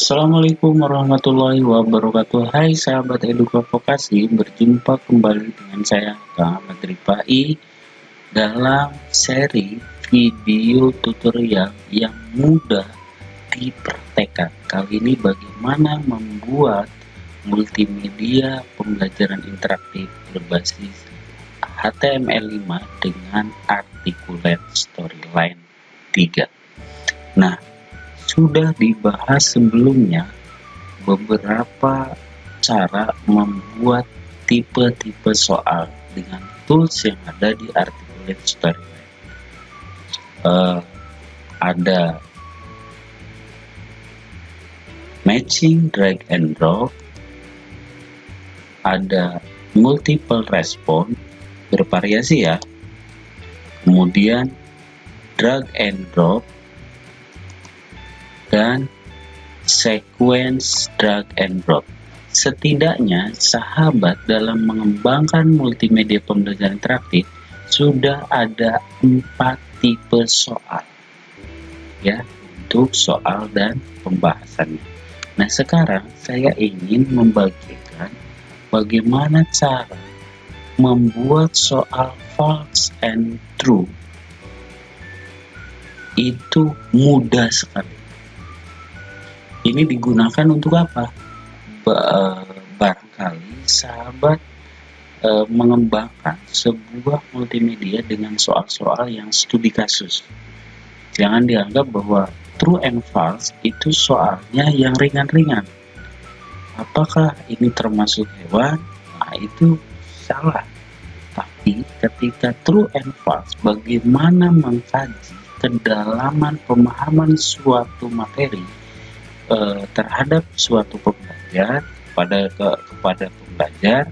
Assalamualaikum warahmatullahi wabarakatuh. Hai sahabat Eduka Vokasi, berjumpa kembali dengan saya Ahmad Rifai dalam seri video tutorial yang mudah dipraktekkan. Kali ini bagaimana membuat multimedia pembelajaran interaktif berbasis HTML5 dengan Articulate Storyline 3. Nah, sudah dibahas sebelumnya beberapa cara membuat tipe-tipe soal dengan tools yang ada di Articulate Storyline. Ada matching, drag and drop, ada multiple response, bervariasi ya, kemudian drag and drop, dan sequence drag and drop. Setidaknya sahabat dalam mengembangkan multimedia pembelajaran interaktif sudah ada 4 tipe soal ya untuk soal dan pembahasannya. Nah, sekarang saya ingin membagikan bagaimana cara membuat soal false and true. Itu mudah sekali. Ini digunakan untuk apa? Barangkali sahabat mengembangkan sebuah multimedia dengan soal-soal yang studi kasus. Jangan dianggap bahwa true and false itu soalnya yang ringan-ringan. Apakah ini termasuk hewan? Nah, itu salah. Tapi ketika true and false, bagaimana mengkaji kedalaman pemahaman suatu materi terhadap suatu pembelajar kepada pembelajar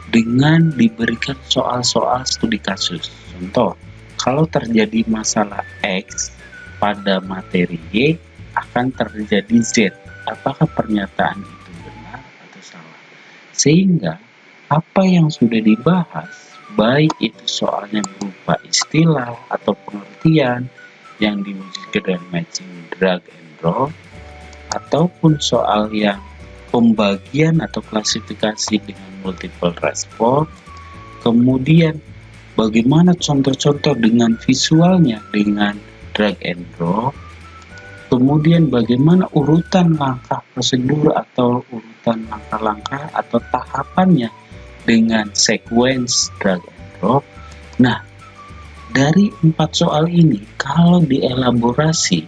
dengan diberikan soal-soal studi kasus. Contoh, kalau terjadi masalah X pada materi Y akan terjadi Z. Apakah pernyataan itu benar atau salah? Sehingga apa yang sudah dibahas, baik itu soalnya berupa istilah atau pengertian yang diwujudkan dengan matching, drag and drop, ataupun soal yang pembagian atau klasifikasi dengan multiple response, kemudian bagaimana contoh-contoh dengan visualnya dengan drag and drop, kemudian bagaimana urutan langkah prosedur atau urutan langkah-langkah atau tahapannya dengan sequence drag and drop. Nah, dari 4 soal ini kalau dielaborasi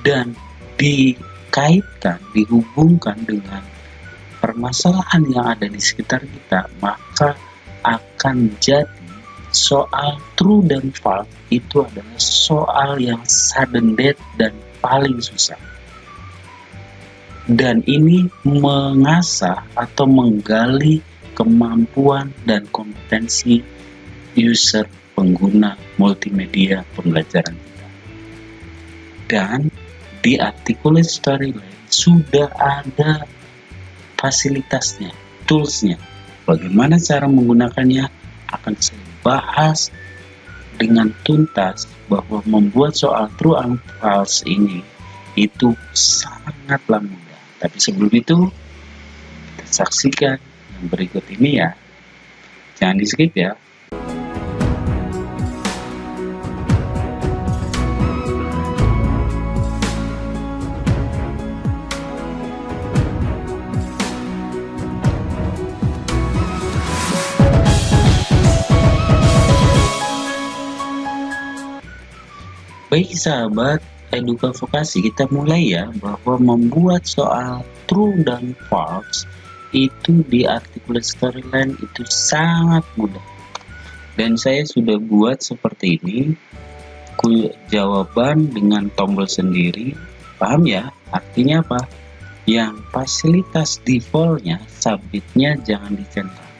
dan dikaitkan, dihubungkan dengan permasalahan yang ada di sekitar kita, maka akan jadi soal true dan false itu adalah soal yang sudden death dan paling susah. Dan ini mengasah atau menggali kemampuan dan kompetensi user pengguna multimedia pembelajaran kita. Dan di Articulate Storyline sudah ada fasilitasnya, toolsnya. Bagaimana cara menggunakannya akan saya bahas dengan tuntas, bahwa membuat soal true and false ini itu sangatlah mudah. Tapi sebelum itu, kita saksikan yang berikut ini ya. Jangan di skip ya. Baik sahabat Eduka Vokasi, kita mulai ya, bahwa membuat soal true dan false itu di Articulate Storyline itu sangat mudah. Dan saya sudah buat seperti ini, jawaban dengan tombol sendiri. Paham ya? Artinya apa? Yang fasilitas defaultnya, submitnya jangan dicentang.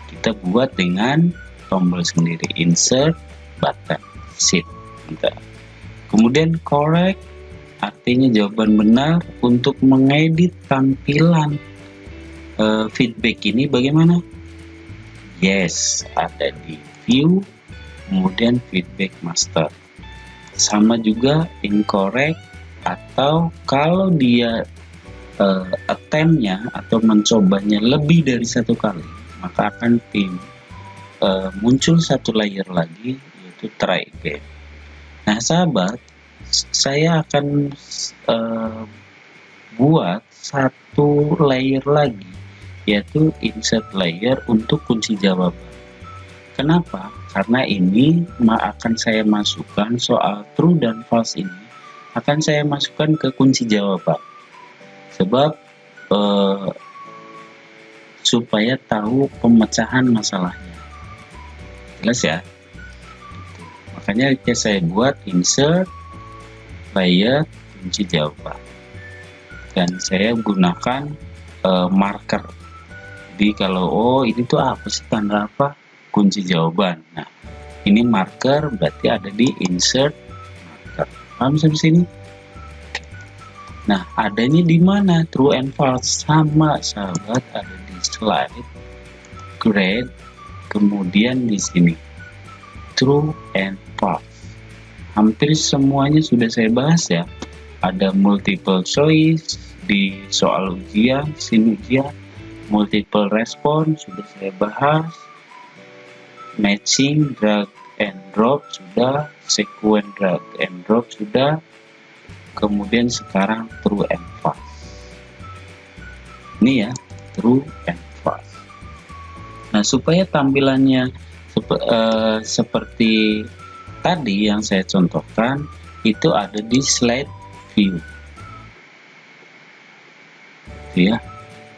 Kita buat dengan tombol sendiri, insert, button, sheet. Kemudian correct, artinya jawaban benar. Untuk mengedit tampilan feedback ini bagaimana? Yes, ada di view, kemudian feedback master. Sama juga incorrect, atau kalau dia attempt-nya atau mencobanya lebih dari satu kali, maka akan muncul satu layer lagi, yaitu try again. Nah sahabat, saya akan buat satu layer lagi, yaitu insert layer untuk kunci jawaban. Kenapa? Karena ini akan saya masukkan soal true dan false ini, akan saya masukkan ke kunci jawaban. Sebab supaya tahu pemecahan masalahnya. Jelas ya? Makanya saya buat insert layer kunci jawaban. Dan saya gunakan marker. Jadi kalau ini tuh apa sih, tanda apa? Kunci jawaban. Nah, ini marker berarti ada di insert marker. Paham sampai sini? Nah, adanya di mana? True and false. Sama sahabat, ada di slide, grade, kemudian di sini true and false. Hampir semuanya sudah saya bahas ya. Ada multiple choice di soal ujian, sini ujian, multiple response sudah saya bahas, matching, drag and drop sudah, sequence drag and drop sudah. Kemudian sekarang true and false. Ini ya, true and false. Nah, supaya tampilannya seperti tadi yang saya contohkan, itu ada di slide view. Ya.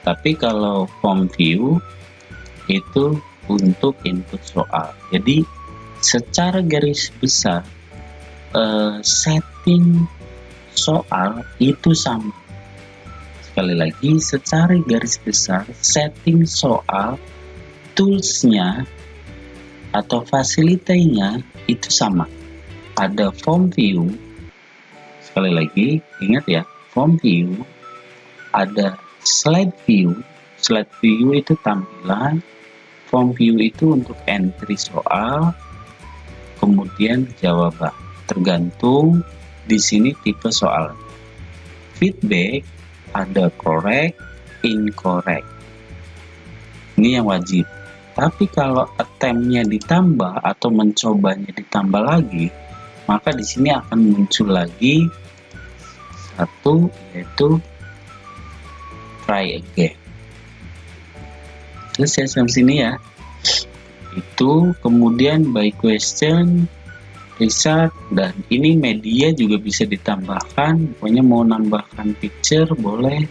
Tapi kalau form view itu untuk input soal. Jadi secara garis besar setting soal itu sama. Sekali lagi, secara garis besar setting soal, toolsnya atau facility-nya itu sama. Ada form view, sekali lagi ingat ya, form view, ada slide view. Slide view itu tampilan, form view itu untuk entry soal, kemudian jawaban. Tergantung di sini tipe soal. Feedback ada correct, incorrect. Ini yang wajib. Tapi kalau attempt-nya ditambah atau mencobanya ditambah lagi, maka di sini akan muncul lagi satu, yaitu try again. Terus ya sampai sini ya. Itu kemudian by question, research, dan ini media juga bisa ditambahkan. Pokoknya mau nambahkan picture boleh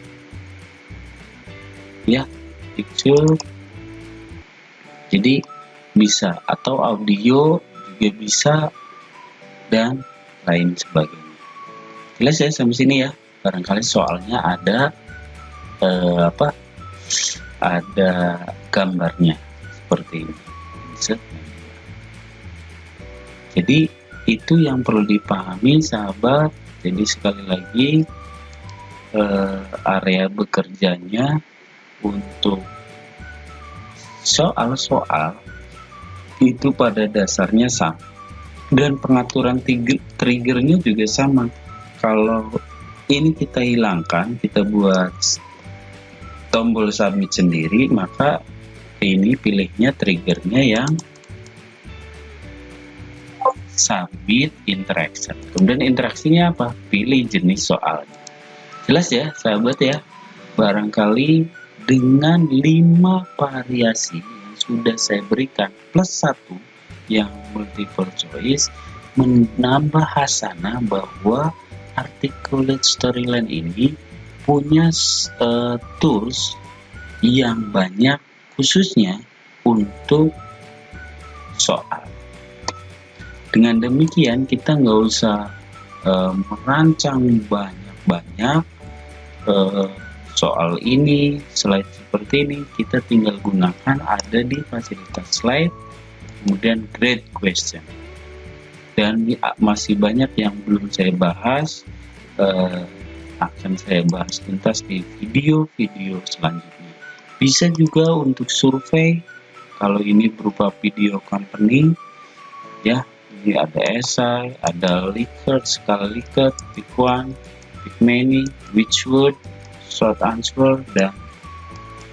ya, picture, jadi bisa, atau audio juga bisa, dan lain sebagainya. Jelas ya sampai sini ya. Barangkali soalnya ada ada gambarnya seperti ini. Jadi itu yang perlu dipahami sahabat. Jadi sekali lagi area bekerjanya untuk soal-soal itu pada dasarnya sama, dan pengaturan triggernya juga sama. Kalau ini kita hilangkan, kita buat tombol submit sendiri, maka ini pilihnya triggernya yang submit interaction. Kemudian interaksinya apa? Pilih jenis soalnya. Jelas ya sahabat ya. Barangkali dengan 5 variasi yang sudah saya berikan plus 1 yang multiple choice, menambah hasanah bahwa articulate storyline ini punya tools yang banyak khususnya untuk soal. Dengan demikian kita nggak usah merancang banyak-banyak soal ini, slide seperti ini. Kita tinggal gunakan ada di fasilitas slide, kemudian grade question. Dan masih banyak yang belum saya bahas, akan saya bahas tuntas di video-video selanjutnya. Bisa juga untuk survei, kalau ini berupa video company ya. Ini ada esai, ada Likert, skala Likert, Pick One, pick many, which word, short answer, dan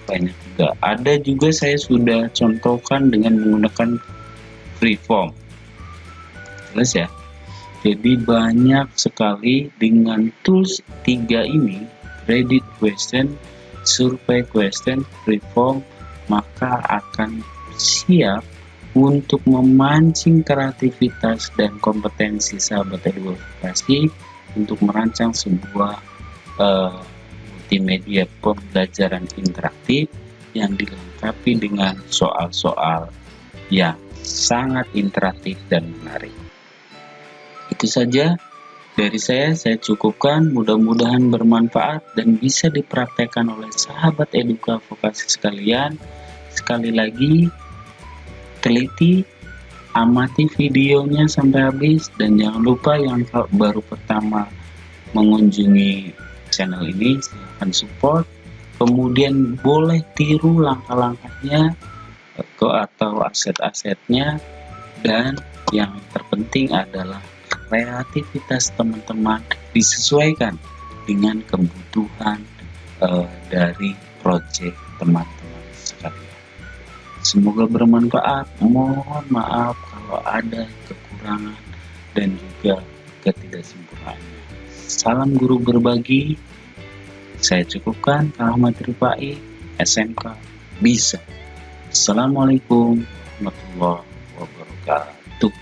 banyak juga. Ada juga saya sudah contohkan dengan menggunakan free form. Jelas ya? Jadi banyak sekali dengan tools 3 ini, credit question, survey question, free form, maka akan siap untuk memancing kreativitas dan kompetensi sahabat edukasi untuk merancang sebuah multimedia pembelajaran interaktif yang dilengkapi dengan soal-soal yang sangat interaktif dan menarik. Itu saja dari saya cukupkan, mudah-mudahan bermanfaat dan bisa dipraktekkan oleh sahabat eduka vokasi sekalian. Sekali lagi, teliti, amati videonya sampai habis, dan jangan lupa yang baru pertama mengunjungi channel ini, silahkan support, kemudian boleh tiru langkah-langkahnya atau aset-asetnya, dan yang terpenting adalah kreativitas teman-teman disesuaikan dengan kebutuhan dari proyek teman-teman sekalian. Semoga bermanfaat. Mohon maaf kalau ada kekurangan dan juga ketidaksempurnaannya. Salam guru berbagi. Saya cukupkan. Rahmat Rifai, SMK Bisa. Assalamualaikum warahmatullahi wabarakatuh.